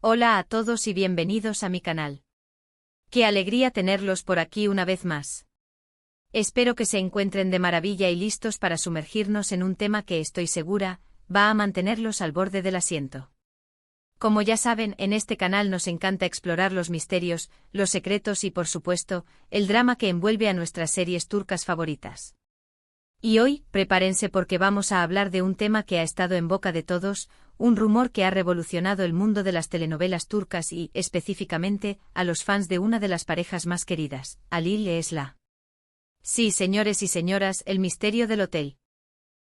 Hola a todos y bienvenidos a mi canal. Qué alegría tenerlos por aquí una vez más. Espero que se encuentren de maravilla y listos para sumergirnos en un tema que estoy segura va a mantenerlos al borde del asiento. Como ya saben, en este canal nos encanta explorar los misterios, los secretos y, por supuesto, el drama que envuelve a nuestras series turcas favoritas. Y hoy, prepárense porque vamos a hablar de un tema que ha estado en boca de todos, un rumor que ha revolucionado el mundo de las telenovelas turcas y, específicamente, a los fans de una de las parejas más queridas, Halil e Esra. Sí, señores y señoras, el misterio del hotel.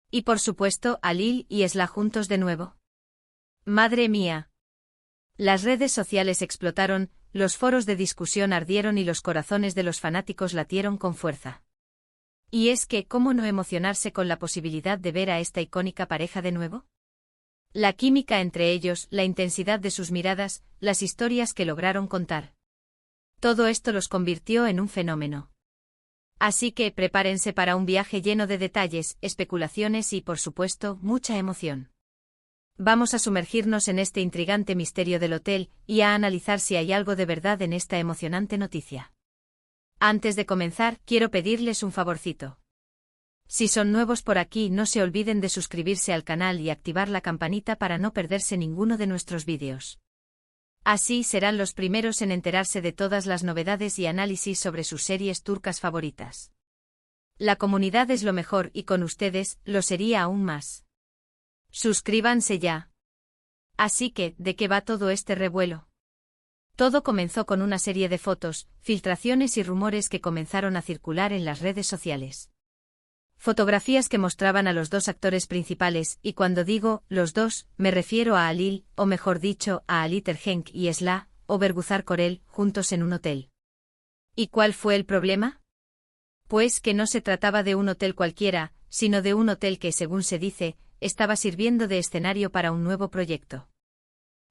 Y por supuesto, Halil y Esra juntos de nuevo. ¡Madre mía! Las redes sociales explotaron, los foros de discusión ardieron y los corazones de los fanáticos latieron con fuerza. Y es que, ¿cómo no emocionarse con la posibilidad de ver a esta icónica pareja de nuevo? La química entre ellos, la intensidad de sus miradas, las historias que lograron contar. Todo esto los convirtió en un fenómeno. Así que prepárense para un viaje lleno de detalles, especulaciones y, por supuesto, mucha emoción. Vamos a sumergirnos en este intrigante misterio del hotel y a analizar si hay algo de verdad en esta emocionante noticia. Antes de comenzar, quiero pedirles un favorcito. Si son nuevos por aquí, no se olviden de suscribirse al canal y activar la campanita para no perderse ninguno de nuestros vídeos. Así serán los primeros en enterarse de todas las novedades y análisis sobre sus series turcas favoritas. La comunidad es lo mejor y con ustedes lo sería aún más. Suscríbanse ya. Así que, ¿de qué va todo este revuelo? Todo comenzó con una serie de fotos, filtraciones y rumores que comenzaron a circular en las redes sociales. Fotografías que mostraban a los dos actores principales, y cuando digo los dos, me refiero a Halil, o mejor dicho, a Halit Ergenç y Esra, o Bergüzar Korel, juntos en un hotel. ¿Y cuál fue el problema? Pues que no se trataba de un hotel cualquiera, sino de un hotel que, según se dice, estaba sirviendo de escenario para un nuevo proyecto.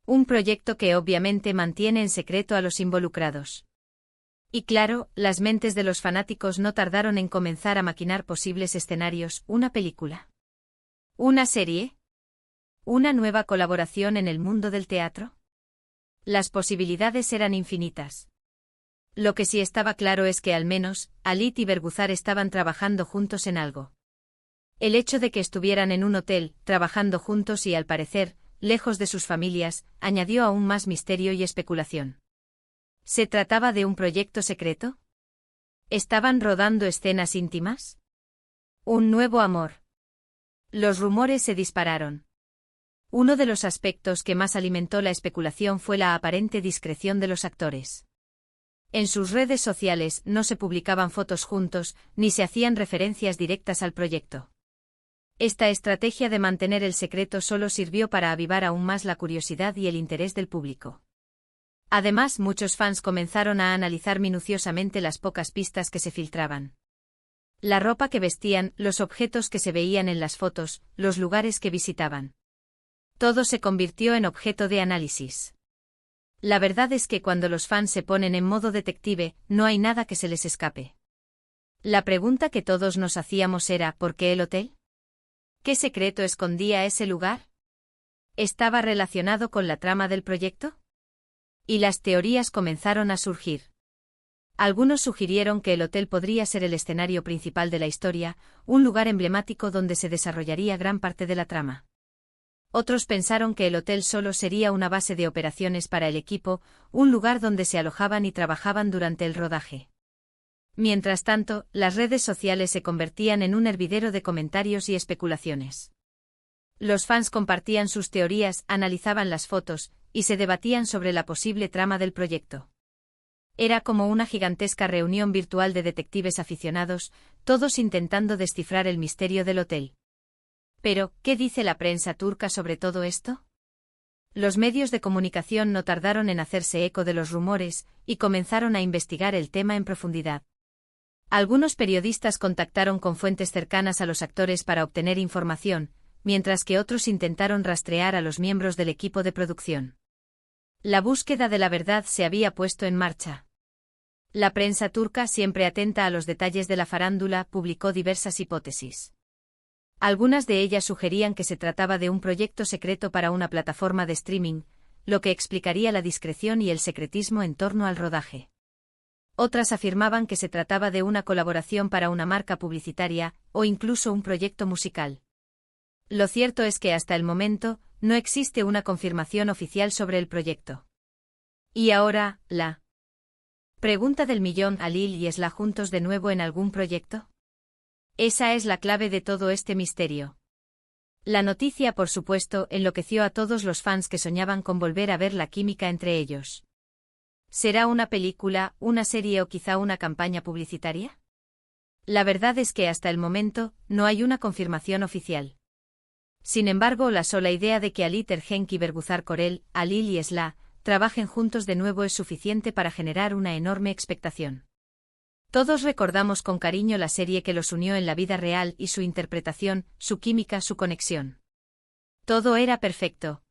Un proyecto que obviamente mantiene en secreto a los involucrados. Y claro, las mentes de los fanáticos no tardaron en comenzar a maquinar posibles escenarios, una película. ¿Una serie? ¿Una nueva colaboración en el mundo del teatro? Las posibilidades eran infinitas. Lo que sí estaba claro es que al menos, Halit y Bergüzar estaban trabajando juntos en algo. El hecho de que estuvieran en un hotel, trabajando juntos y al parecer, lejos de sus familias, añadió aún más misterio y especulación. ¿Se trataba de un proyecto secreto? ¿Estaban rodando escenas íntimas? ¿Un nuevo amor? Los rumores se dispararon. Uno de los aspectos que más alimentó la especulación fue la aparente discreción de los actores. En sus redes sociales no se publicaban fotos juntos, ni se hacían referencias directas al proyecto. Esta estrategia de mantener el secreto solo sirvió para avivar aún más la curiosidad y el interés del público. Además, muchos fans comenzaron a analizar minuciosamente las pocas pistas que se filtraban. La ropa que vestían, los objetos que se veían en las fotos, los lugares que visitaban. Todo se convirtió en objeto de análisis. La verdad es que cuando los fans se ponen en modo detective, no hay nada que se les escape. La pregunta que todos nos hacíamos era, ¿por qué el hotel? ¿Qué secreto escondía ese lugar? ¿Estaba relacionado con la trama del proyecto? Y las teorías comenzaron a surgir. Algunos sugirieron que el hotel podría ser el escenario principal de la historia, un lugar emblemático donde se desarrollaría gran parte de la trama. Otros pensaron que el hotel solo sería una base de operaciones para el equipo, un lugar donde se alojaban y trabajaban durante el rodaje. Mientras tanto, las redes sociales se convertían en un hervidero de comentarios y especulaciones. Los fans compartían sus teorías, analizaban las fotos, y se debatían sobre la posible trama del proyecto. Era como una gigantesca reunión virtual de detectives aficionados, todos intentando descifrar el misterio del hotel. Pero, ¿qué dice la prensa turca sobre todo esto? Los medios de comunicación no tardaron en hacerse eco de los rumores, y comenzaron a investigar el tema en profundidad. Algunos periodistas contactaron con fuentes cercanas a los actores para obtener información, mientras que otros intentaron rastrear a los miembros del equipo de producción. La búsqueda de la verdad se había puesto en marcha. La prensa turca, siempre atenta a los detalles de la farándula, publicó diversas hipótesis. Algunas de ellas sugerían que se trataba de un proyecto secreto para una plataforma de streaming, lo que explicaría la discreción y el secretismo en torno al rodaje. Otras afirmaban que se trataba de una colaboración para una marca publicitaria, o incluso un proyecto musical. Lo cierto es que hasta el momento, no existe una confirmación oficial sobre el proyecto. Y ahora, la pregunta del millón: ¿a Lil y Esla juntos de nuevo en algún proyecto? Esa es la clave de todo este misterio. La noticia, por supuesto, enloqueció a todos los fans que soñaban con volver a ver la química entre ellos. ¿Será una película, una serie o quizá una campaña publicitaria? La verdad es que hasta el momento, no hay una confirmación oficial. Sin embargo, la sola idea de que Alit Ergenç y Bergüzar Korel, Alil y Esla, trabajen juntos de nuevo es suficiente para generar una enorme expectación. Todos recordamos con cariño la serie que los unió en la vida real y su interpretación, su química, su conexión. Todo era perfecto.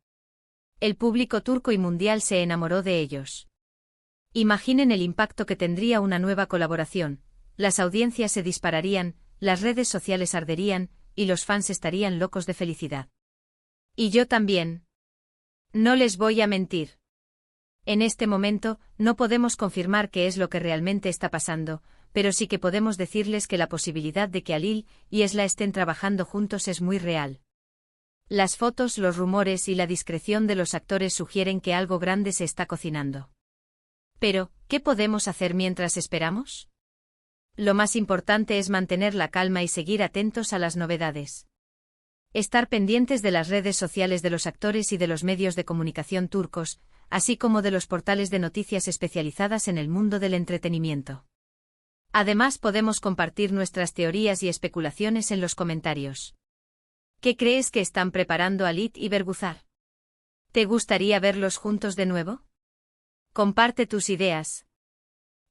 El público turco y mundial se enamoró de ellos. Imaginen el impacto que tendría una nueva colaboración: las audiencias se dispararían, las redes sociales arderían, y los fans estarían locos de felicidad. Y yo también. No les voy a mentir. En este momento, no podemos confirmar qué es lo que realmente está pasando, pero sí que podemos decirles que la posibilidad de que Alil y Esla estén trabajando juntos es muy real. Las fotos, los rumores y la discreción de los actores sugieren que algo grande se está cocinando. Pero, ¿qué podemos hacer mientras esperamos? Lo más importante es mantener la calma y seguir atentos a las novedades. Estar pendientes de las redes sociales de los actores y de los medios de comunicación turcos, así como de los portales de noticias especializadas en el mundo del entretenimiento. Además, podemos compartir nuestras teorías y especulaciones en los comentarios. ¿Qué crees que están preparando Alit y Bergüzar? ¿Te gustaría verlos juntos de nuevo? Comparte tus ideas.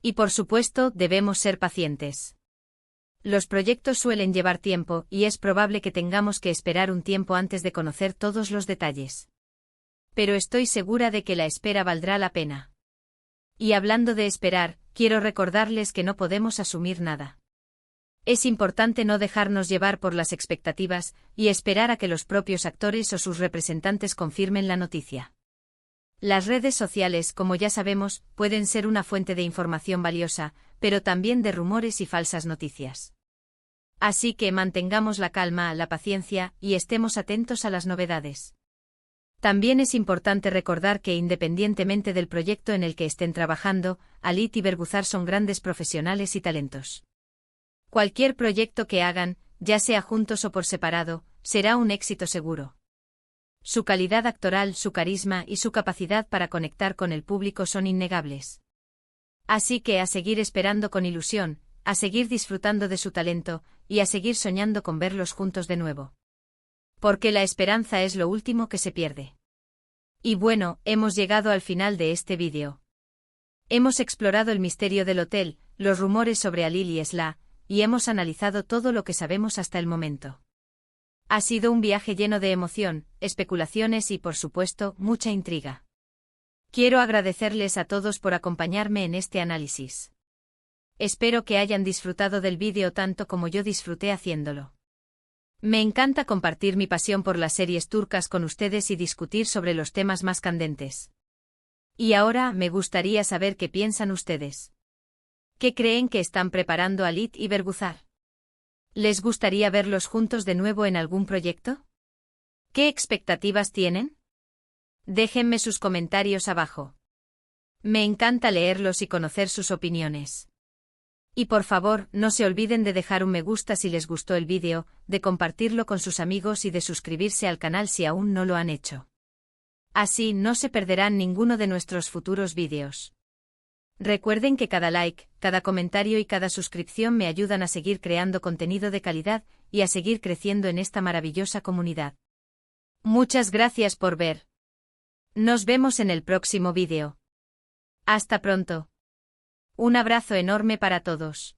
Y por supuesto, debemos ser pacientes. Los proyectos suelen llevar tiempo y es probable que tengamos que esperar un tiempo antes de conocer todos los detalles. Pero estoy segura de que la espera valdrá la pena. Y hablando de esperar, quiero recordarles que no podemos asumir nada. Es importante no dejarnos llevar por las expectativas y esperar a que los propios actores o sus representantes confirmen la noticia. Las redes sociales, como ya sabemos, pueden ser una fuente de información valiosa, pero también de rumores y falsas noticias. Así que mantengamos la calma, la paciencia, y estemos atentos a las novedades. También es importante recordar que independientemente del proyecto en el que estén trabajando, Alit y Bergüzar son grandes profesionales y talentos. Cualquier proyecto que hagan, ya sea juntos o por separado, será un éxito seguro. Su calidad actoral, su carisma y su capacidad para conectar con el público son innegables. Así que a seguir esperando con ilusión, a seguir disfrutando de su talento, y a seguir soñando con verlos juntos de nuevo. Porque la esperanza es lo último que se pierde. Y bueno, hemos llegado al final de este vídeo. Hemos explorado el misterio del hotel, los rumores sobre Alil y Esla, y hemos analizado todo lo que sabemos hasta el momento. Ha sido un viaje lleno de emoción, especulaciones y, por supuesto, mucha intriga. Quiero agradecerles a todos por acompañarme en este análisis. Espero que hayan disfrutado del vídeo tanto como yo disfruté haciéndolo. Me encanta compartir mi pasión por las series turcas con ustedes y discutir sobre los temas más candentes. Y ahora me gustaría saber qué piensan ustedes. ¿Qué creen que están preparando Alit y Bergüzar? ¿Les gustaría verlos juntos de nuevo en algún proyecto? ¿Qué expectativas tienen? Déjenme sus comentarios abajo. Me encanta leerlos y conocer sus opiniones. Y por favor, no se olviden de dejar un me gusta si les gustó el vídeo, de compartirlo con sus amigos y de suscribirse al canal si aún no lo han hecho. Así no se perderán ninguno de nuestros futuros vídeos. Recuerden que cada like, cada comentario y cada suscripción me ayudan a seguir creando contenido de calidad y a seguir creciendo en esta maravillosa comunidad. Muchas gracias por ver. Nos vemos en el próximo vídeo. Hasta pronto. Un abrazo enorme para todos.